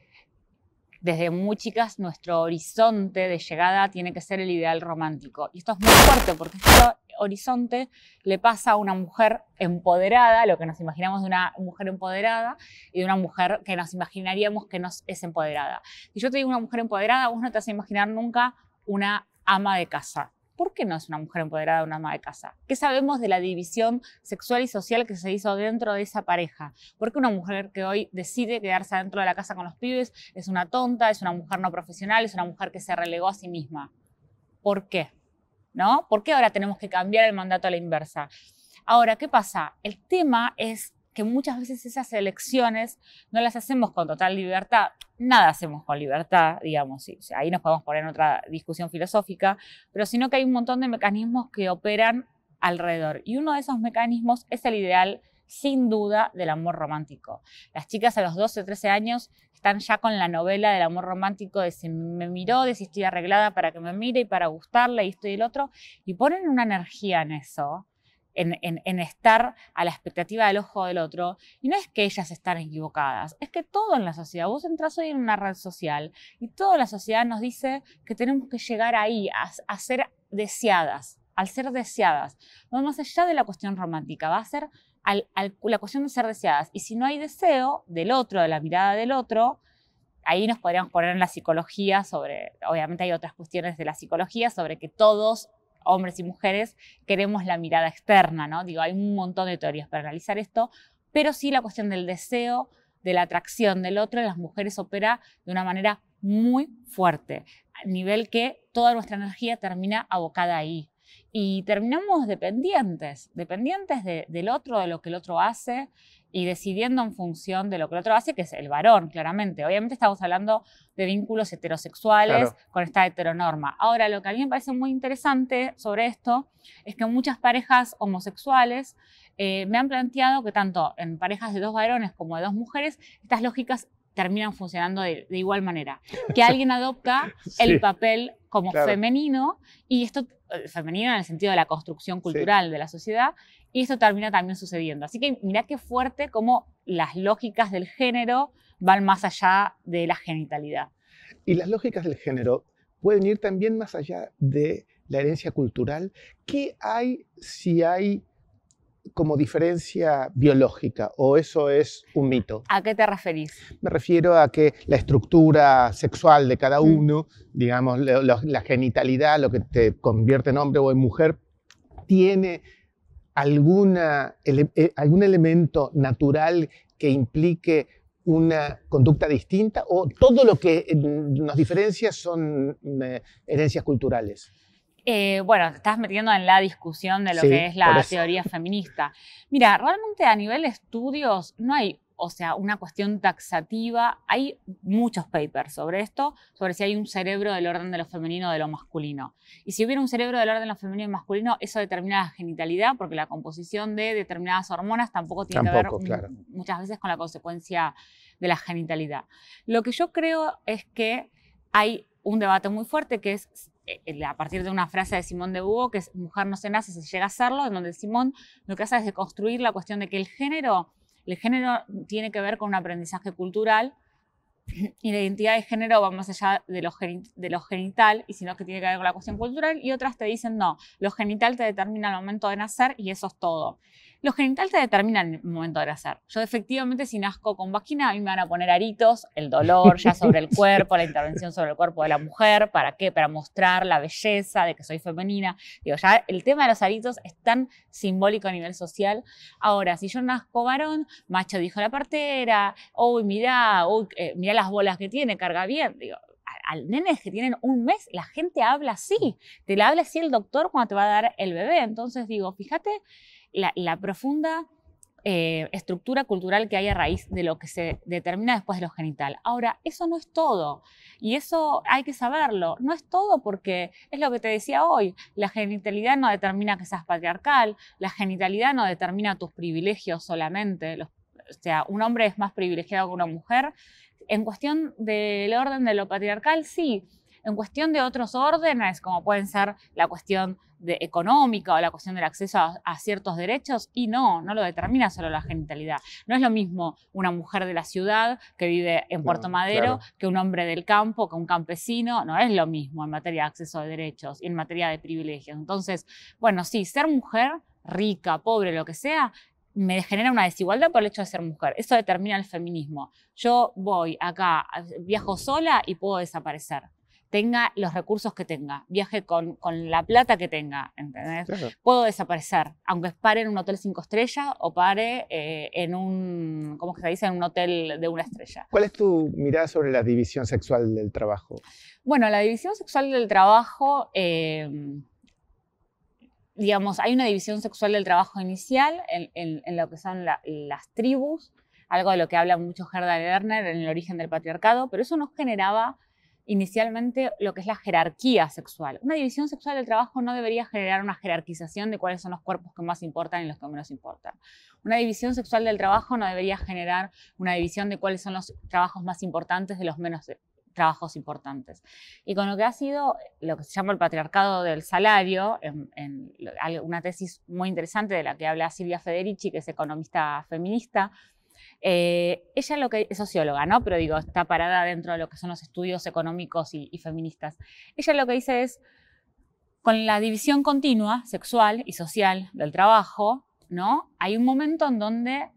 desde muy chicas nuestro horizonte de llegada tiene que ser el ideal romántico. Y esto es muy fuerte porque este horizonte le pasa a una mujer empoderada, lo que nos imaginamos de una mujer empoderada y de una mujer que nos imaginaríamos que no es empoderada. Si yo te digo una mujer empoderada, vos no te vas a imaginar nunca una ama de casa. ¿Por qué no es una mujer empoderada una ama de casa? ¿Qué sabemos de la división sexual y social que se hizo dentro de esa pareja? ¿Por qué una mujer que hoy decide quedarse dentro de la casa con los pibes es una tonta, es una mujer no profesional, es una mujer que se relegó a sí misma? ¿Por qué? ¿No? ¿Por qué ahora tenemos que cambiar el mandato a la inversa? Ahora, ¿qué pasa? El tema es que muchas veces esas elecciones no las hacemos con total libertad. Nada hacemos con libertad, digamos, sí, o sea, ahí nos podemos poner en otra discusión filosófica, pero sino que hay un montón de mecanismos que operan alrededor. Y uno de esos mecanismos es el ideal, sin duda, del amor romántico. Las chicas a los 12 o 13 años están ya con la novela del amor romántico, de si me miró, de si estoy arreglada para que me mire y para gustarle y esto y el otro, y ponen una energía en eso, en estar a la expectativa del ojo del otro. Y no es que ellas están equivocadas, es que todo en la sociedad, vos entras hoy en una red social y toda la sociedad nos dice que tenemos que llegar ahí, a ser deseadas. Al ser deseadas, no más allá de la cuestión romántica, va a ser la cuestión de ser deseadas. Y si no hay deseo del otro, de la mirada del otro, ahí nos podríamos poner en la psicología sobre, obviamente hay otras cuestiones de la psicología sobre que todos, hombres y mujeres, queremos la mirada externa, ¿no? Digo, hay un montón de teorías para analizar esto, pero sí la cuestión del deseo, de la atracción del otro, en las mujeres opera de una manera muy fuerte, a nivel que toda nuestra energía termina abocada ahí. Y terminamos dependientes del otro, de lo que el otro hace, y decidiendo en función de lo que el otro hace, que es el varón, claramente. Obviamente estamos hablando de vínculos heterosexuales, claro, con esta heteronorma. Ahora, lo que a mí me parece muy interesante sobre esto es que muchas parejas homosexuales me han planteado que tanto en parejas de 2 varones como de 2 mujeres, estas lógicas terminan funcionando de igual manera. Que alguien adopta sí, el papel como claro, femenino, y esto, femenino en el sentido de la construcción cultural sí, de la sociedad, y esto termina también sucediendo. Así que mirá qué fuerte cómo las lógicas del género van más allá de la genitalidad. Y las lógicas del género pueden ir también más allá de la herencia cultural. ¿Qué hay si hay como diferencia biológica, o eso es un mito? ¿A qué te referís? Me refiero a que la estructura sexual de cada uno, digamos, la genitalidad, lo que te convierte en hombre o en mujer, tiene algún elemento natural que implique una conducta distinta, o todo lo que nos diferencia son herencias culturales. Bueno, te estás metiendo en la discusión de lo que es la teoría feminista. Mira, realmente a nivel de estudios no hay, o sea, una cuestión taxativa. Hay muchos papers sobre esto, sobre si hay un cerebro del orden de lo femenino o de lo masculino. Y si hubiera un cerebro del orden de lo femenino y masculino, eso determina la genitalidad, porque la composición de determinadas hormonas tampoco tiene que ver muchas veces con la consecuencia de la genitalidad. Lo que yo creo es que hay un debate muy fuerte que es a partir de una frase de Simone de Beauvoir, que es mujer no se nace, se llega a serlo, en donde Simone lo que hace es deconstruir la cuestión de que el género tiene que ver con un aprendizaje cultural y la identidad de género va más allá de lo genital, y sino que tiene que ver con la cuestión cultural, y otras te dicen no, lo genital te determina el momento de nacer y eso es todo. Lo genital te determina el momento de nacer. Yo efectivamente si nazco con vagina a mí me van a poner aritos, el dolor ya sobre el cuerpo, la intervención sobre el cuerpo de la mujer, ¿para qué? Para mostrar la belleza de que soy femenina. Digo, ya el tema de los aritos es tan simbólico a nivel social. Ahora, si yo nazco varón, macho dijo la partera, uy, mirá las bolas que tiene, carga bien. Digo, al nenes que tienen un mes, la gente habla así. Te la habla así el doctor cuando te va a dar el bebé. Entonces digo, fíjate la profunda estructura cultural que hay a raíz de lo que se determina después de lo genital. Ahora, eso no es todo. Y eso hay que saberlo. No es todo porque es lo que te decía hoy. La genitalidad no determina que seas patriarcal. La genitalidad no determina tus privilegios solamente. O sea, un hombre es más privilegiado que una mujer. En cuestión del orden de lo patriarcal, sí. En cuestión de otros órdenes, como pueden ser la cuestión económica o la cuestión del acceso a ciertos derechos, y no lo determina solo la genitalidad. No es lo mismo una mujer de la ciudad que vive en Puerto Madero que un hombre del campo, que un campesino. No es lo mismo en materia de acceso a derechos y en materia de privilegios. Entonces, bueno, sí, ser mujer, rica, pobre, lo que sea, me genera una desigualdad por el hecho de ser mujer. Eso determina el feminismo. Yo voy acá, viajo sola y puedo desaparecer. Tenga los recursos que tenga, viaje con la plata que tenga, ¿entendés? Claro. Puedo desaparecer, aunque pare en un hotel 5 estrellas o pare en un, ¿cómo se dice? En un hotel de 1 estrella. ¿Cuál es tu mirada sobre la división sexual del trabajo? Bueno, la división sexual del trabajo, digamos, hay una división sexual del trabajo inicial en lo que son las tribus, algo de lo que habla mucho Gerda Lerner en El origen del patriarcado, pero eso no generaba inicialmente lo que es la jerarquía sexual. Una división sexual del trabajo no debería generar una jerarquización de cuáles son los cuerpos que más importan y los que menos importan. Una división sexual del trabajo no debería generar una división de cuáles son los trabajos más importantes de los menos trabajos importantes. Y con lo que ha sido lo que se llama el patriarcado del salario, en una tesis muy interesante de la que habla Silvia Federici, que es economista feminista, ella lo que es socióloga, ¿no? Pero digo, está parada dentro de lo que son los estudios económicos y feministas. Ella lo que dice es, con la división continua, sexual y social del trabajo, ¿no? Hay un momento en donde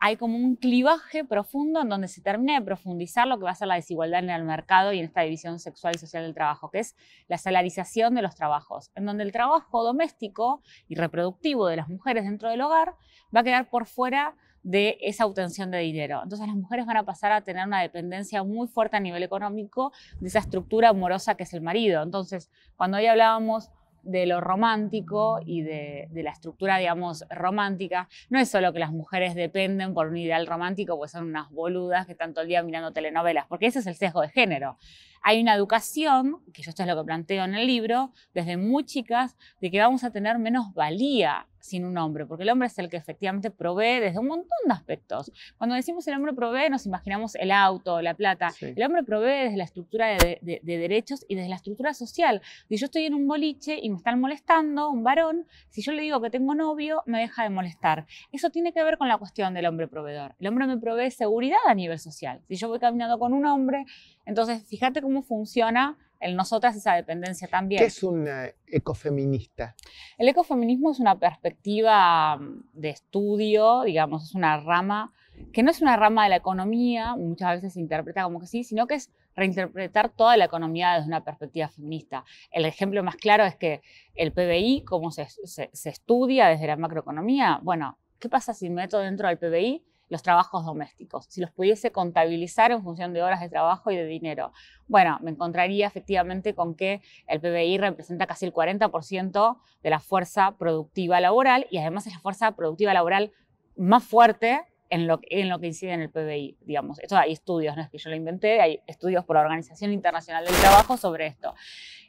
hay como un clivaje profundo en donde se termina de profundizar lo que va a ser la desigualdad en el mercado y en esta división sexual y social del trabajo, que es la salarización de los trabajos, en donde el trabajo doméstico y reproductivo de las mujeres dentro del hogar va a quedar por fuera de esa obtención de dinero. Entonces las mujeres van a pasar a tener una dependencia muy fuerte a nivel económico de esa estructura amorosa que es el marido. Entonces, cuando hoy hablábamos de lo romántico y de la estructura, digamos, romántica, no es solo que las mujeres dependen por un ideal romántico, pues son unas boludas que están todo el día mirando telenovelas, porque ese es el sesgo de género. Hay una educación, que yo esto es lo que planteo en el libro, desde muy chicas, de que vamos a tener menos valía sin un hombre, porque el hombre es el que efectivamente provee desde un montón de aspectos. Cuando decimos el hombre provee, nos imaginamos el auto, la plata. Sí. El hombre provee desde la estructura de derechos y desde la estructura social. Si yo estoy en un boliche y me están molestando, un varón, si yo le digo que tengo novio, me deja de molestar. Eso tiene que ver con la cuestión del hombre proveedor. El hombre me provee seguridad a nivel social. Si yo voy caminando con un hombre, entonces fíjate cómo funciona en nosotras esa dependencia también. ¿Qué es un ecofeminista? El ecofeminismo es una perspectiva de estudio, digamos, es una rama que no es una rama de la economía, muchas veces se interpreta como que sí, sino que es reinterpretar toda la economía desde una perspectiva feminista. El ejemplo más claro es que el PBI, cómo se estudia desde la macroeconomía, bueno, ¿qué pasa si meto dentro del PBI los trabajos domésticos, si los pudiese contabilizar en función de horas de trabajo y de dinero. Bueno, me encontraría efectivamente con que el PBI representa casi el 40% de la fuerza productiva laboral y además es la fuerza productiva laboral más fuerte en lo que incide en el PBI, digamos. Esto hay estudios, no es que yo lo inventé, hay estudios por la Organización Internacional del Trabajo sobre esto.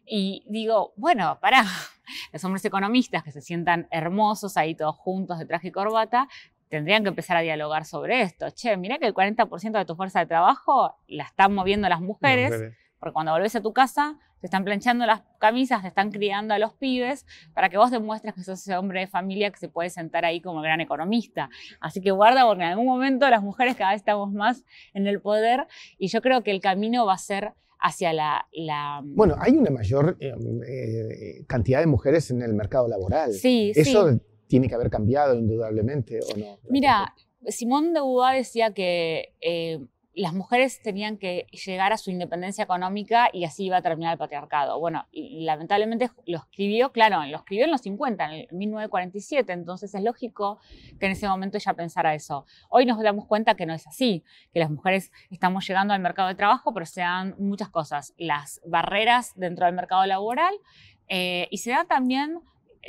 Y digo, bueno, pará, los hombres economistas que se sientan hermosos ahí todos juntos de traje y corbata, tendrían que empezar a dialogar sobre esto. Che, mirá que el 40% de tu fuerza de trabajo la están moviendo las mujeres, porque cuando volvés a tu casa te están planchando las camisas, te están criando a los pibes para que vos demuestres que sos ese hombre de familia que se puede sentar ahí como el gran economista. Así que guarda, porque en algún momento las mujeres cada vez estamos más en el poder y yo creo que el camino va a ser hacia Bueno, hay una mayor cantidad de mujeres en el mercado laboral. Sí, Eso sí. tiene que haber cambiado indudablemente, ¿o no? Mira, Simone de Beauvoir decía que las mujeres tenían que llegar a su independencia económica y así iba a terminar el patriarcado. Bueno, y lamentablemente lo escribió en los 50, en 1947, entonces es lógico que en ese momento ella pensara eso. Hoy nos damos cuenta que no es así, que las mujeres estamos llegando al mercado de trabajo, pero se dan muchas cosas, las barreras dentro del mercado laboral y se da también,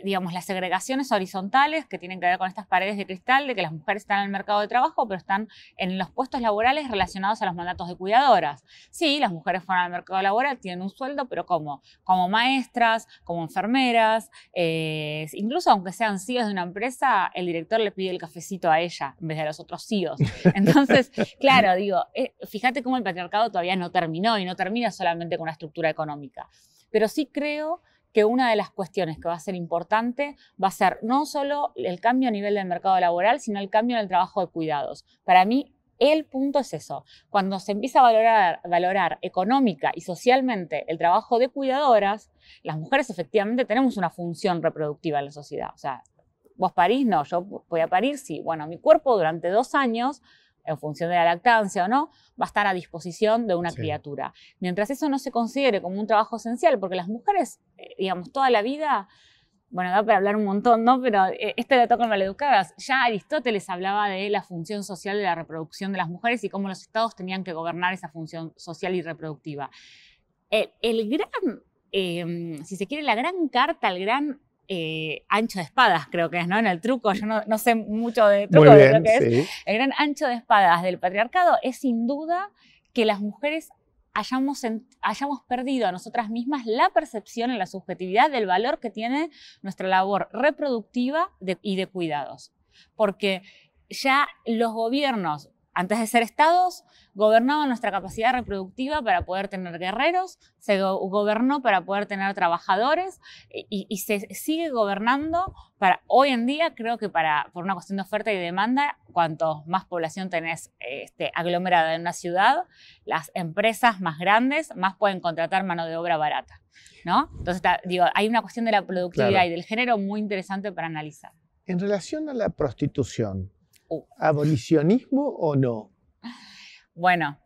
digamos, las segregaciones horizontales que tienen que ver con estas paredes de cristal de que las mujeres están en el mercado de trabajo, pero están en los puestos laborales relacionados a los mandatos de cuidadoras. Sí, las mujeres fueron al mercado laboral, tienen un sueldo, pero ¿cómo? Como maestras, como enfermeras, incluso aunque sean CEOs de una empresa, el director le pide el cafecito a ella en vez de a los otros CEOs. Entonces, claro, digo, fíjate cómo el patriarcado todavía no terminó y no termina solamente con una estructura económica. Pero sí creo que una de las cuestiones que va a ser importante va a ser no solo el cambio a nivel del mercado laboral, sino el cambio en el trabajo de cuidados. Para mí, el punto es eso. Cuando se empieza a valorar económica y socialmente el trabajo de cuidadoras, las mujeres efectivamente tenemos una función reproductiva en la sociedad. O sea, vos parís, no, yo voy a parir, sí. Bueno, mi cuerpo durante 2 años, en función de la lactancia o no, va a estar a disposición de una criatura. Mientras eso no se considere como un trabajo esencial, porque las mujeres, digamos, toda la vida, bueno, da para hablar un montón, ¿no? Pero esto lo tocan maleducadas. Ya Aristóteles hablaba de la función social de la reproducción de las mujeres y cómo los estados tenían que gobernar esa función social y reproductiva. El gran, si se quiere, la gran carta, el gran ancho de espadas, creo que es, ¿no? En el truco, yo no sé mucho de truco, muy de bien, lo que sí. es. El gran ancho de espadas del patriarcado es sin duda que las mujeres hayamos perdido a nosotras mismas la percepción en la subjetividad del valor que tiene nuestra labor reproductiva y de cuidados. Porque ya los gobiernos, antes de ser estados, gobernaban nuestra capacidad reproductiva para poder tener guerreros, se gobernó para poder tener trabajadores y se sigue gobernando para, hoy en día, creo que por una cuestión de oferta y demanda, cuanto más población tenés aglomerada en una ciudad, las empresas más grandes más pueden contratar mano de obra barata, ¿no? Entonces, digo, hay una cuestión de la productividad y del género muy interesante para analizar. En relación a la prostitución, ¿abolicionismo o no? Bueno,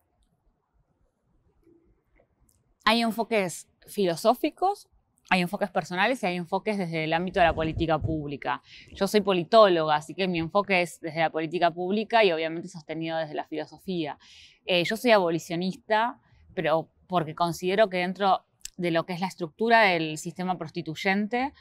hay enfoques filosóficos, hay enfoques personales y hay enfoques desde el ámbito de la política pública. Yo soy politóloga, así que mi enfoque es desde la política pública y obviamente sostenido desde la filosofía. Yo soy abolicionista, pero porque considero que dentro de lo que es la estructura del sistema prostituyente,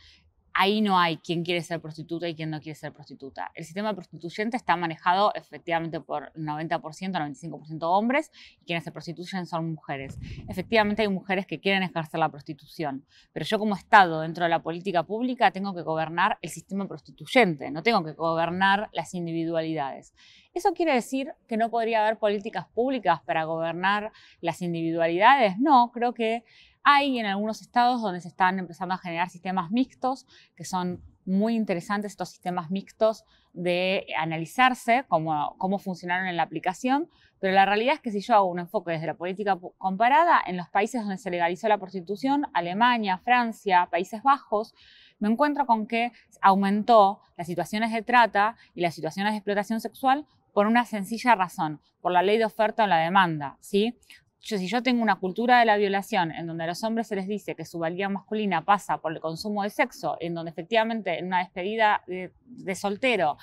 ahí no hay quién quiere ser prostituta y quién no quiere ser prostituta. El sistema prostituyente está manejado efectivamente por 90%, 95% hombres y quienes se prostituyen son mujeres. Efectivamente hay mujeres que quieren ejercer la prostitución, pero yo como Estado dentro de la política pública tengo que gobernar el sistema prostituyente, no tengo que gobernar las individualidades. ¿Eso quiere decir que no podría haber políticas públicas para gobernar las individualidades? No, creo que hay en algunos estados donde se están empezando a generar sistemas mixtos, que son muy interesantes estos sistemas mixtos de analizarse, cómo funcionaron en la aplicación, pero la realidad es que si yo hago un enfoque desde la política comparada, en los países donde se legalizó la prostitución, Alemania, Francia, Países Bajos, me encuentro con que aumentó las situaciones de trata y las situaciones de explotación sexual por una sencilla razón, por la ley de oferta o la demanda, ¿sí? si yo tengo una cultura de la violación en donde a los hombres se les dice que su valía masculina pasa por el consumo de sexo, en donde efectivamente en una despedida de soltero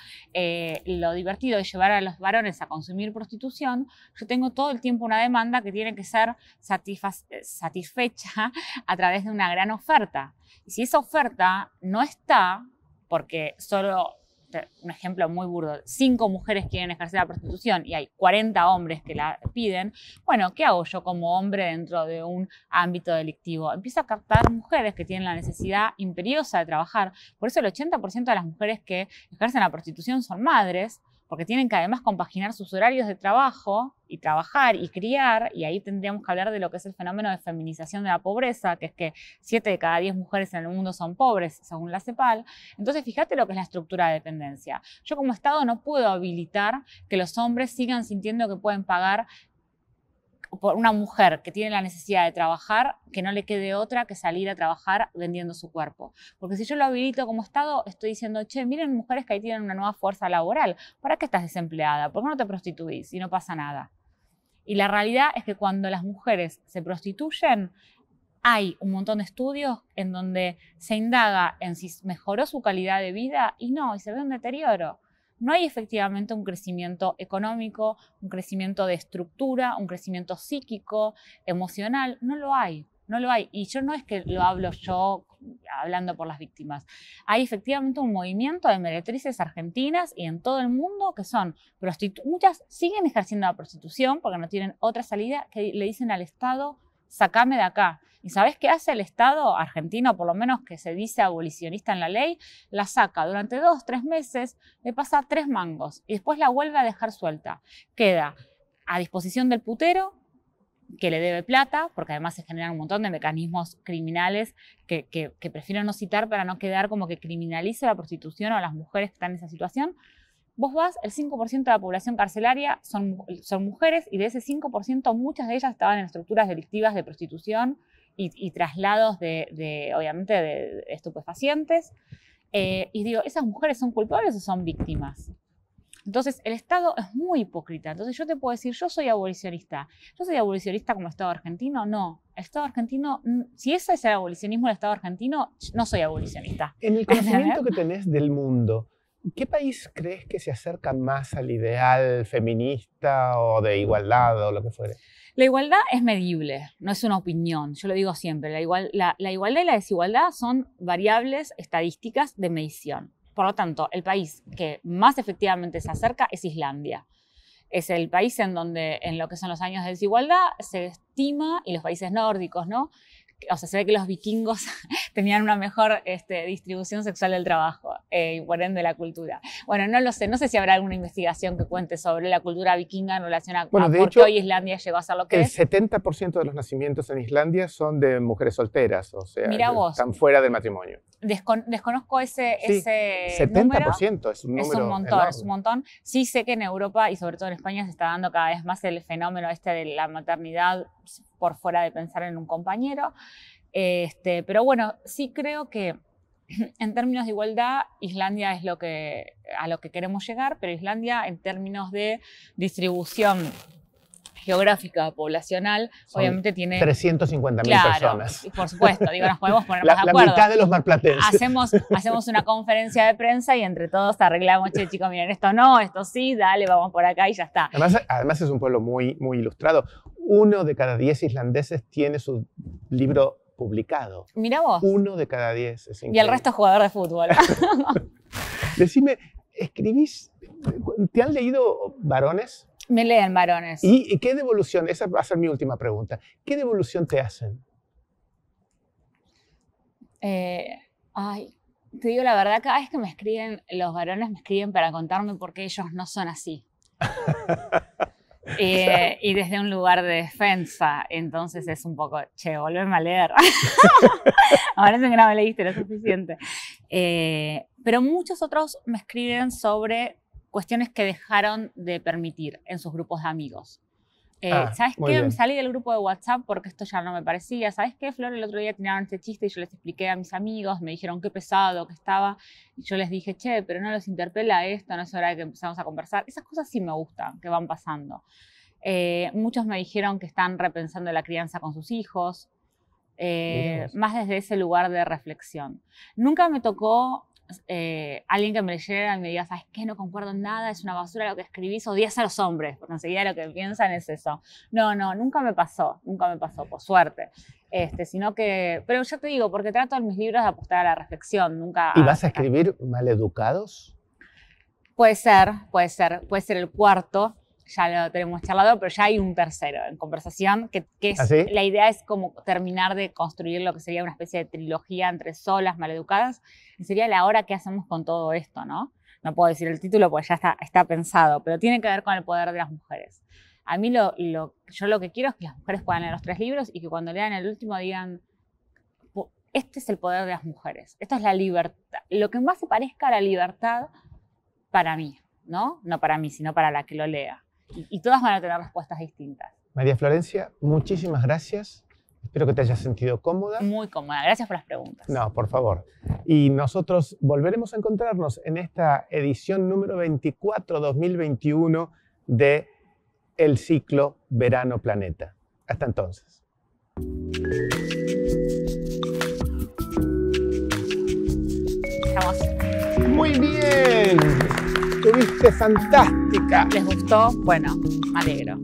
lo divertido es llevar a los varones a consumir prostitución, yo tengo todo el tiempo una demanda que tiene que ser satisfecha a través de una gran oferta. Y si esa oferta no está, porque solo... Un ejemplo muy burdo, 5 mujeres quieren ejercer la prostitución y hay 40 hombres que la piden, bueno, ¿qué hago yo como hombre dentro de un ámbito delictivo? Empiezo a captar mujeres que tienen la necesidad imperiosa de trabajar. Por eso el 80% de las mujeres que ejercen la prostitución son madres, porque tienen que además compaginar sus horarios de trabajo y trabajar y criar, y ahí tendríamos que hablar de lo que es el fenómeno de feminización de la pobreza, que es que 7 de cada 10 mujeres en el mundo son pobres, según la CEPAL. Entonces, fíjate lo que es la estructura de dependencia. Yo como Estado no puedo habilitar que los hombres sigan sintiendo que pueden pagar por una mujer que tiene la necesidad de trabajar, que no le quede otra que salir a trabajar vendiendo su cuerpo. Porque si yo lo habilito como Estado, estoy diciendo, che, miren mujeres que ahí tienen una nueva fuerza laboral. ¿Para qué estás desempleada? ¿Por qué no te prostituís y no pasa nada? Y la realidad es que cuando las mujeres se prostituyen, hay un montón de estudios en donde se indaga en si mejoró su calidad de vida y no, y se ve un deterioro. No hay efectivamente un crecimiento económico, un crecimiento de estructura, un crecimiento psíquico, emocional. No lo hay, no lo hay. Y yo no es que lo hablo yo hablando por las víctimas. Hay efectivamente un movimiento de meretrices argentinas y en todo el mundo que son muchas siguen ejerciendo la prostitución porque no tienen otra salida, que le dicen al Estado, sacame de acá. ¿Y sabés qué hace el Estado argentino, por lo menos que se dice abolicionista en la ley? La saca durante 2, 3 meses, le pasa 3 mangos y después la vuelve a dejar suelta. Queda a disposición del putero, que le debe plata, porque además se generan un montón de mecanismos criminales que prefiero no citar para no quedar como que criminalice la prostitución o a las mujeres que están en esa situación. Vos vas, el 5% de la población carcelaria son mujeres y de ese 5% muchas de ellas estaban en estructuras delictivas de prostitución y traslados obviamente de estupefacientes. Y digo, ¿esas mujeres son culpables o son víctimas? Entonces, el Estado es muy hipócrita. Entonces, yo te puedo decir, yo soy abolicionista. ¿Yo soy abolicionista como Estado argentino? No. El Estado argentino, si ese es el abolicionismo del Estado argentino, no soy abolicionista. En el conocimiento que tenés del mundo, ¿qué país crees que se acerca más al ideal feminista o de igualdad o lo que fuere? La igualdad es medible, no es una opinión. Yo lo digo siempre, la igualdad y la desigualdad son variables estadísticas de medición. Por lo tanto, el país que más efectivamente se acerca es Islandia. Es el país en donde, en lo que son los años de desigualdad, se estima, y los países nórdicos, ¿no? O sea, se ve que los vikingos tenían una mejor distribución sexual del trabajo y por ende la cultura. Bueno, no lo sé, no sé si habrá alguna investigación que cuente sobre la cultura vikinga en relación a por qué hoy Islandia llegó a ser lo que es. El 70% de los nacimientos en Islandia son de mujeres solteras, o sea, están fuera del matrimonio. Desconozco ese 70% número. Es un número es un montón, enorme. es un montón. Sí sé que en Europa y sobre todo en España se está dando cada vez más el fenómeno de la maternidad por fuera de pensar en un compañero. Pero bueno, sí creo que en términos de igualdad, Islandia es a lo que queremos llegar, pero Islandia en términos de distribución geográfica, poblacional, obviamente tiene 350.000 personas. Por supuesto, digo, nos podemos poner más de acuerdo. La mitad de los marplatenses. Hacemos una conferencia de prensa y entre todos arreglamos, che, chicos, miren, esto no, esto sí, dale, vamos por acá y ya está. Además es un pueblo muy, muy ilustrado. 1 de cada 10 islandeses tiene su libro publicado. Mira vos. 1 de cada 10. Es increíble. Y el resto es jugador de fútbol. Decime, ¿escribís? ¿Te han leído varones? Me leen varones. ¿Y qué devolución? Esa va a ser mi última pregunta. ¿Qué devolución te hacen? Te digo la verdad, cada vez que me escriben, los varones me escriben para contarme por qué ellos no son así. Y desde un lugar de defensa, entonces es un poco, che, volverme a leer. Me parece que no me leíste lo suficiente. Pero muchos otros me escriben sobre cuestiones que dejaron de permitir en sus grupos de amigos. ¿Sabes qué? Bien. Me salí del grupo de WhatsApp porque esto ya no me parecía. ¿Sabes qué, Flor? El otro día tiraron este chiste y yo les expliqué a mis amigos, me dijeron qué pesado que estaba. Y yo les dije, che, pero no los interpela esto, no es hora de que empezamos a conversar. Esas cosas sí me gustan, que van pasando. Muchos me dijeron que están repensando la crianza con sus hijos, más desde ese lugar de reflexión. Nunca me tocó alguien que me leyera y me diga, ¿sabes qué? No concuerdo en nada, es una basura lo que escribís, odias a los hombres, porque enseguida lo que piensan es eso. No, nunca me pasó, por suerte. Sino que, pero yo te digo, porque trato en mis libros de apostar a la reflexión, nunca... ¿Y vas a escribir Maleducados? Puede ser el cuarto, ya lo tenemos charlado, pero ya hay un tercero en conversación, que es, ¿Ah, sí? La idea es como terminar de construir lo que sería una especie de trilogía entre solas, maleducadas, y sería la hora que hacemos con todo esto, ¿no? No puedo decir el título porque ya está pensado, pero tiene que ver con el poder de las mujeres. A mí yo lo que quiero es que las mujeres puedan leer los 3 libros y que cuando lean el último digan, este es el poder de las mujeres, esto es la libertad, lo que más se parezca a la libertad para mí, ¿no? No para mí, sino para la que lo lea. Y todas van a tener respuestas distintas. María Florencia, muchísimas gracias. Espero que te hayas sentido cómoda. Muy cómoda. Gracias por las preguntas. No, por favor. Y nosotros volveremos a encontrarnos en esta edición número 24-2021 de el ciclo Verano Planeta. Hasta entonces. Estamos. Muy bien. Estuviste fantástica. ¿Les gustó? Bueno, me alegro.